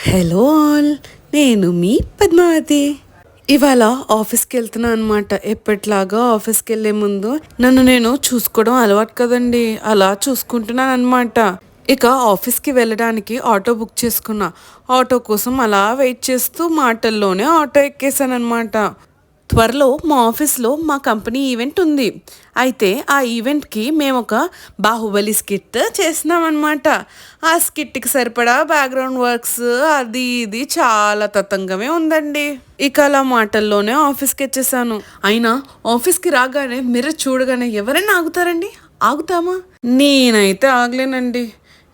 Hello all, నేను మీ పద్మావతి. ఇవాళ ఆఫీస్కి వెళ్తున్నా అనమాట. ఎప్పటిలాగా ఆఫీస్కి వెళ్ళే ముందు నన్ను నేను చూసుకోవడం అలవాటు కదండి, అలా చూసుకుంటున్నాను అనమాట. ఇక ఆఫీస్కి వెళ్ళడానికి ఆటో బుక్ చేసుకున్నా. ఆటో కోసం అలా వెయిట్ చేస్తూ మాటల్లోనే ఆటో ఎక్కేసాను అనమాట. త్వరలో మా ఆఫీస్లో మా కంపెనీ ఈవెంట్ ఉంది. అయితే ఆ ఈవెంట్కి మేము ఒక బాహుబలి స్కిట్ చేసినాం అనమాట. ఆ స్కిట్కి సరిపడా బ్యాక్గ్రౌండ్ వర్క్స్ అది ఇది చాలా తతంగమే ఉందండి. ఇక అలా మాటల్లోనే ఆఫీస్కి వచ్చేసాను. అయినా ఆఫీస్కి రాగానే మీరు చూడగానే ఎవరైనా ఆగుతారండి? ఆగుతామా? నేనైతే ఆగలేనండి.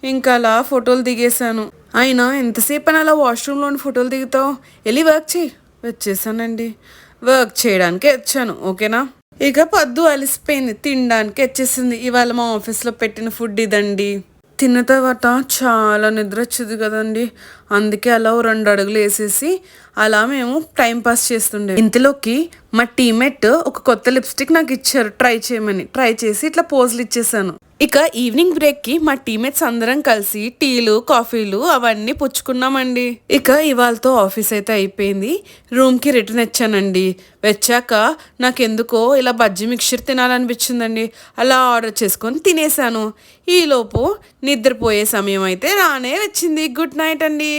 ఇంకా అలా ఫోటోలు దిగేశాను. అయినా ఎంతసేపు అని అలా వాష్రూమ్లోని ఫోటోలు దిగుతావు? వెళ్ళి వర్క్ చేయి. వచ్చేసానండి. వర్క్ చేయడానికే వచ్చాను, ఓకేనా? ఇక పొద్దు అలసిపోయింది, తినడానికి వచ్చేసింది. ఇవాళ మా ఆఫీస్లో పెట్టిన ఫుడ్ ఇదండి. తిన్న తర్వాత చాలా నిద్ర వచ్చేది కదండి. అందుకే అలా 2 అడుగులు వేసేసి అలా మేము టైం పాస్ చేస్తుండే. ఇంతలోకి మా టీమ్మేట్ ఒక కొత్త లిప్స్టిక్ నాకు ఇచ్చారు ట్రై చేయమని. ట్రై చేసి ఇట్లా పోజులు ఇచ్చేసాను. ఇక ఈవినింగ్ బ్రేక్కి మా టీమ్మేట్స్ అందరం కలిసి టీలు కాఫీలు అవన్నీ పుచ్చుకున్నామండి. ఇక ఇవాళతో ఆఫీస్ అయితే అయిపోయింది. రూమ్కి రిటర్న్ వచ్చానండి. వచ్చాక నాకెందుకో ఇలా బజ్జీ మిక్చర్ తినాలనిపించిందండి. అలా ఆర్డర్ చేసుకొని తినేసాను. ఈలోపు నిద్రపోయే సమయం అయితే రానే వచ్చింది. గుడ్ నైట్ అండి.